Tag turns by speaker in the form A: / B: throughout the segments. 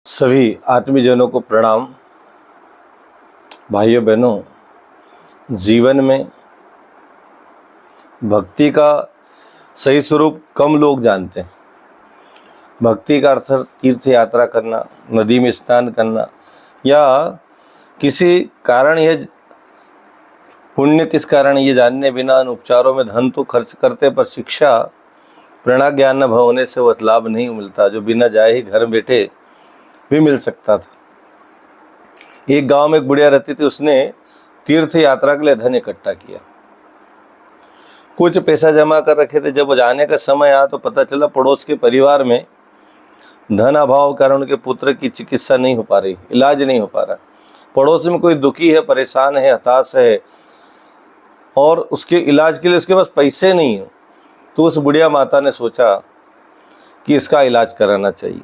A: सभी आत्मीजनों को प्रणाम। भाइयों बहनों, जीवन में भक्ति का सही स्वरूप कम लोग जानते हैं। भक्ति का अर्थ तीर्थ यात्रा करना, नदी में स्नान करना, या किसी कारण यह पुण्य किस कारण ये जानने बिना उपचारों में धन तो खर्च करते, पर शिक्षा प्रेरणा ज्ञान न होने से वह लाभ नहीं मिलता जो बिना जाए ही घर बैठे भी मिल सकता था। एक गांव में एक बुढ़िया रहती थी। उसने तीर्थ यात्रा के लिए धन इकट्ठा किया, कुछ पैसा जमा कर रखे थे। जब जाने का समय आया तो पता चला पड़ोस के परिवार में धन अभाव के कारण उनके पुत्र की चिकित्सा नहीं हो पा रही, इलाज नहीं हो पा रहा। पड़ोस में कोई दुखी है, परेशान है, हताश है और उसके इलाज के लिए उसके पास पैसे नहीं है। तो उस बुढ़िया माता ने सोचा कि इसका इलाज कराना चाहिए,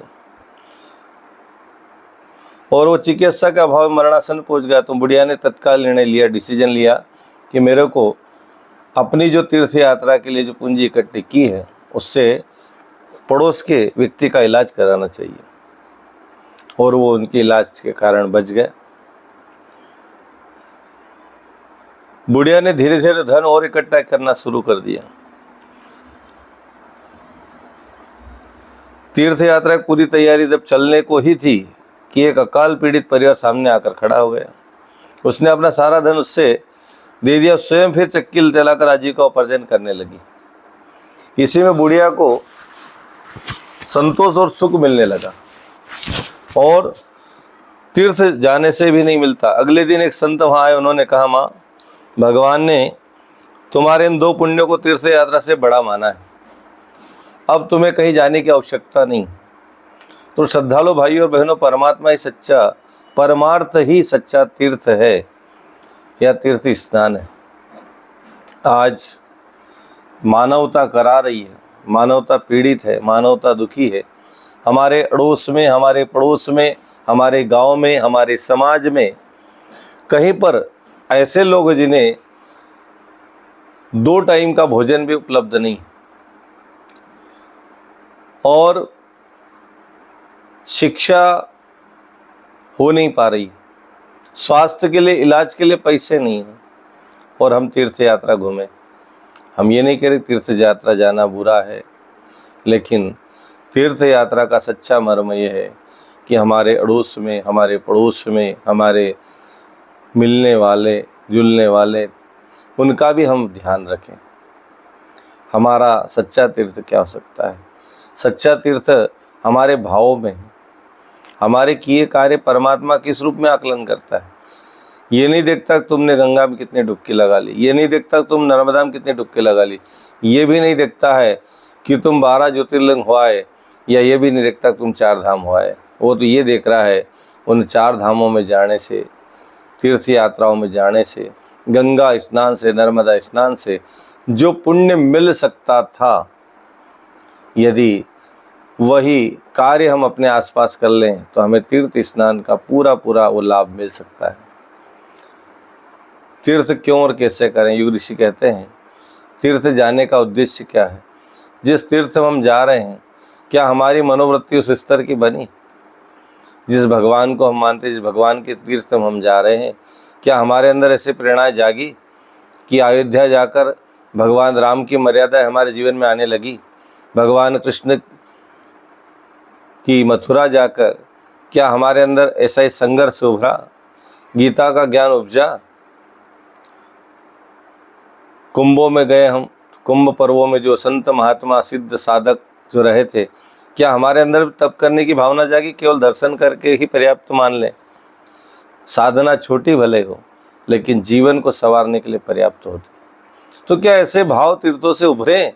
A: और वो चिकित्सा के अभाव में मरणासन पहुंच गया। तो बुढ़िया ने तत्काल निर्णय लिया, डिसीजन लिया कि मेरे को अपनी जो तीर्थ यात्रा के लिए जो पूंजी इकट्ठी की है उससे पड़ोस के व्यक्ति का इलाज कराना चाहिए, और वो उनके इलाज के कारण बच गए। बुढ़िया ने धीरे धीरे धन और इकट्ठा करना शुरू कर दिया। तीर्थ यात्रा की पूरी तैयारी जब चलने को ही थी कि एक अकाल पीड़ित परिवार सामने आकर खड़ा हो गया। उसने अपना सारा धन उससे दे दिया, स्वयं फिर चक्की चलाकर आजीविका उपार्जन करने लगी। इसी में बुढ़िया को संतोष और सुख मिलने लगा, और तीर्थ जाने से भी नहीं मिलता। अगले दिन एक संत वहाँ आए। उन्होंने कहा, माँ, भगवान ने तुम्हारे इन 2 पुण्यों को तीर्थ यात्रा से बड़ा माना है, अब तुम्हें कहीं जाने की आवश्यकता नहीं। तो श्रद्धालु भाइयों और बहनों, परमात्मा ही सच्चा, परमार्थ ही सच्चा तीर्थ है या तीर्थ स्नान है। आज मानवता करा रही है, मानवता पीड़ित है, मानवता दुखी है। हमारे अड़ोस में, हमारे पड़ोस में, हमारे गांव में, हमारे समाज में कहीं पर ऐसे लोग जिन्हें 2 टाइम का भोजन भी उपलब्ध नहीं, और शिक्षा हो नहीं पा रही, स्वास्थ्य के लिए, इलाज के लिए पैसे नहीं हैं, और हम तीर्थ यात्रा घूमें। हम ये नहीं कह रहे तीर्थ यात्रा जाना बुरा है, लेकिन तीर्थ यात्रा का सच्चा मर्म यह है कि हमारे अड़ोस में, हमारे पड़ोस में, हमारे मिलने वाले, जुलने वाले, उनका भी हम ध्यान रखें। हमारा सच्चा तीर्थ क्या हो सकता है? सच्चा तीर्थ हमारे भावों में है। हमारे किए कार्य परमात्मा किस रूप में आकलन करता है। ये नहीं देखता तुमने गंगा में कितने डुबकी लगा ली, ये नहीं देखता तुम नर्मदा में कितने डुबकी लगा ली, ये भी नहीं देखता है कि तुम 12 ज्योतिर्लिंग हुआए, या ये भी नहीं देखता तुम 4 धाम हुआए। वो तो ये देख रहा है उन 4 धामों में जाने से, तीर्थ यात्राओं में जाने से, गंगा स्नान से, नर्मदा स्नान से जो पुण्य मिल सकता था, यदि वही कार्य हम अपने आसपास कर लें तो हमें तीर्थ स्नान का पूरा पूरा वो लाभ मिल सकता है। तीर्थ क्यों और कैसे करें? युग ऋषि कहते हैं, तीर्थ जाने का उद्देश्य क्या है? जिस तीर्थ हम जा रहे हैं, क्या हमारी मनोवृत्ति उस स्तर की बनी? जिस भगवान को हम मानते, जिस भगवान के तीर्थ में हम जा रहे हैं, क्या हमारे अंदर ऐसी प्रेरणा जागी कि अयोध्या जाकर भगवान राम की मर्यादा हमारे जीवन में आने लगी? भगवान कृष्ण की मथुरा जाकर क्या हमारे अंदर ऐसा ही संघर्ष उभरा? गीता का ज्ञान उपजा? कुंभों में गए हम, कुंभ पर्वों में जो संत महात्मा सिद्ध साधक जो रहे थे, क्या हमारे अंदर तप करने की भावना जागी? केवल दर्शन करके ही पर्याप्त मान लें? साधना छोटी भले हो, लेकिन जीवन को संवारने के लिए पर्याप्त होती। तो क्या ऐसे भाव तीर्थों से उभरे,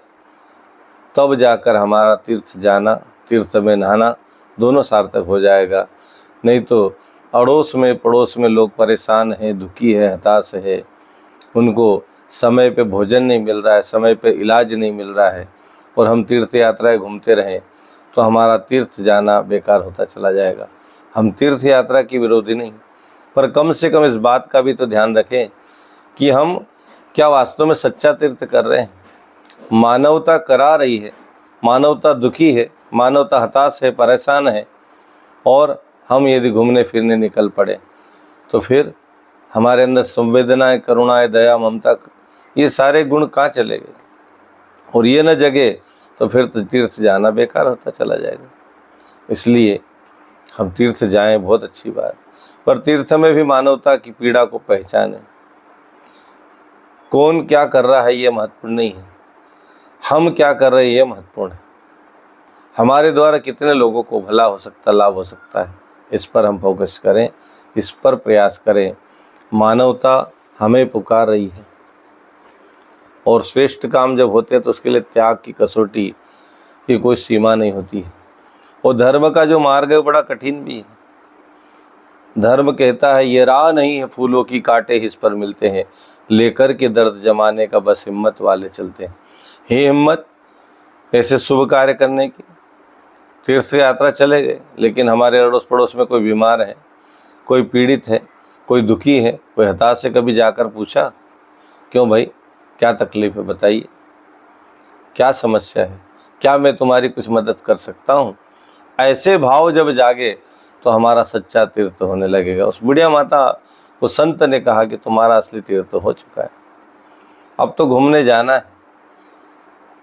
A: तब जाकर हमारा तीर्थ जाना, तीर्थ में नहाना दोनों सार्थक हो जाएगा। नहीं तो अड़ोस में, पड़ोस में लोग परेशान हैं, दुखी है, हताश है, उनको समय पे भोजन नहीं मिल रहा है, समय पे इलाज नहीं मिल रहा है, और हम तीर्थ यात्राएं घूमते रहें तो हमारा तीर्थ जाना बेकार होता चला जाएगा। हम तीर्थ यात्रा की विरोधी नहीं, पर कम से कम इस बात का भी तो ध्यान रखें कि हम क्या वास्तव में सच्चा तीर्थ कर रहे हैं। मानवता करा रही है, मानवता दुखी है, मानवता हताश है, परेशान है, और हम यदि घूमने फिरने निकल पड़े तो फिर हमारे अंदर संवेदनाएं, करुणाएं, दया, ममता, ये सारे गुण कहाँ चले गए? और ये न जगे तो फिर तो तीर्थ जाना बेकार होता चला जाएगा। इसलिए हम तीर्थ जाएं, बहुत अच्छी बात, पर तीर्थ में भी मानवता की पीड़ा को पहचानें। कौन क्या कर रहा है ये महत्वपूर्ण नहीं है, हम क्या कर रहे हैं ये महत्वपूर्ण है। हमारे द्वारा कितने लोगों को भला हो सकता, लाभ हो सकता है, इस पर हम फोकस करें, इस पर प्रयास करें। मानवता हमें पुकार रही है और श्रेष्ठ काम जब होते हैं तो उसके लिए त्याग की कसौटी की कोई सीमा नहीं होती है। और धर्म का जो मार्ग है वो बड़ा कठिन भी है। धर्म कहता है ये राह नहीं है फूलों की, कांटे इस पर मिलते हैं, लेकर के दर्द जमाने का बस हिम्मत वाले चलते हैं। हे हिम्मत ऐसे शुभ कार्य करने की। तीर्थ यात्रा चले गए, लेकिन हमारे अड़ोस पड़ोस में कोई बीमार है, कोई पीड़ित है, कोई दुखी है, कोई हताश है, कभी जाकर पूछा क्यों भाई, क्या तकलीफ है, बताइए, क्या समस्या है, क्या मैं तुम्हारी कुछ मदद कर सकता हूँ? ऐसे भाव जब जागे तो हमारा सच्चा तीर्थ होने लगेगा। उस बुढ़िया माता को संत ने कहा कि तुम्हारा असली तीर्थ हो चुका है, अब तो घूमने जाना है।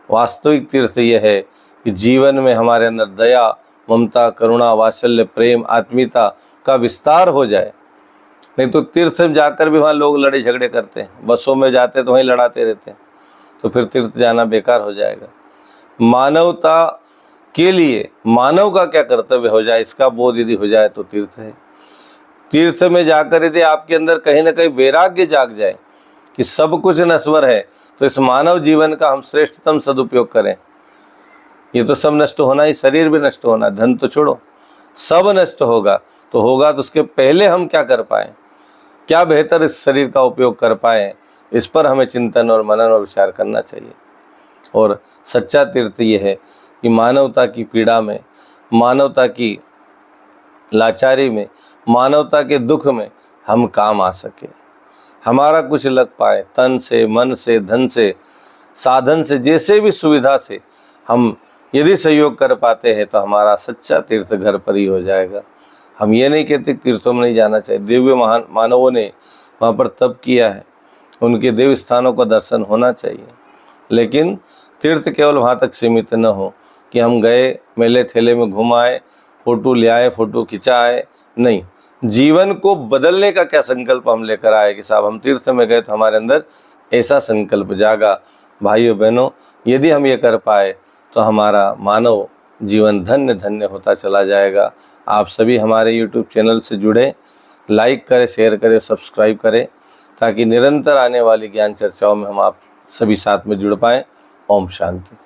A: वास्तविक तीर्थ यह है कि जीवन में हमारे अंदर दया, ममता, करुणा, वात्सल्य, प्रेम, आत्मीयता का विस्तार हो जाए। नहीं तो तीर्थ में जाकर भी वहाँ लोग लड़े झगड़े करते हैं, बसों में जाते तो वहीं लड़ाते रहते हैं, तो फिर तीर्थ जाना बेकार हो जाएगा। मानवता के लिए मानव का क्या कर्तव्य हो जाए, इसका बोध यदि हो जाए तो तीर्थ है। तीर्थ में जाकर यदि आपके अंदर कहीं ना कहीं वैराग्य जाग जाए कि सब कुछ नश्वर है, तो इस मानव जीवन का हम श्रेष्ठतम सदुपयोग करें। ये तो सब नष्ट होना ही, शरीर भी नष्ट होना, धन तो छोड़ो, सब नष्ट होगा। तो उसके पहले हम क्या कर पाए, क्या बेहतर इस शरीर का उपयोग कर पाए, इस पर हमें चिंतन और मनन और विचार करना चाहिए। और सच्चा तीर्थ ये है कि मानवता की पीड़ा में, मानवता की लाचारी में, मानवता के दुख में हम काम आ सके, हमारा कुछ लग पाए, तन से, मन से, धन से, साधन से, जैसे भी सुविधा से हम यदि सहयोग कर पाते हैं तो हमारा सच्चा तीर्थ घर पर ही हो जाएगा। हम ये नहीं कहते तीर्थों में नहीं जाना चाहिए, दिव्य महान मानवों ने वहाँ पर तप किया है, उनके देव स्थानों का दर्शन होना चाहिए। लेकिन तीर्थ केवल वहाँ तक सीमित न हो कि हम गए, मेले ठेले में घूम आए, फोटो ले आए, फोटो खिंचा आए। नहीं, जीवन को बदलने का क्या संकल्प हम लेकर आए कि साहब हम तीर्थ में गए तो हमारे अंदर ऐसा संकल्प जागा। भाइयों बहनों, यदि हम ये कर पाए तो हमारा मानव जीवन धन्य धन्य होता चला जाएगा। आप सभी हमारे YouTube चैनल से जुड़े, लाइक करें, शेयर करें, सब्सक्राइब करें, ताकि निरंतर आने वाली ज्ञान चर्चाओं में हम आप सभी साथ में जुड़ पाएँ। ओम शांति।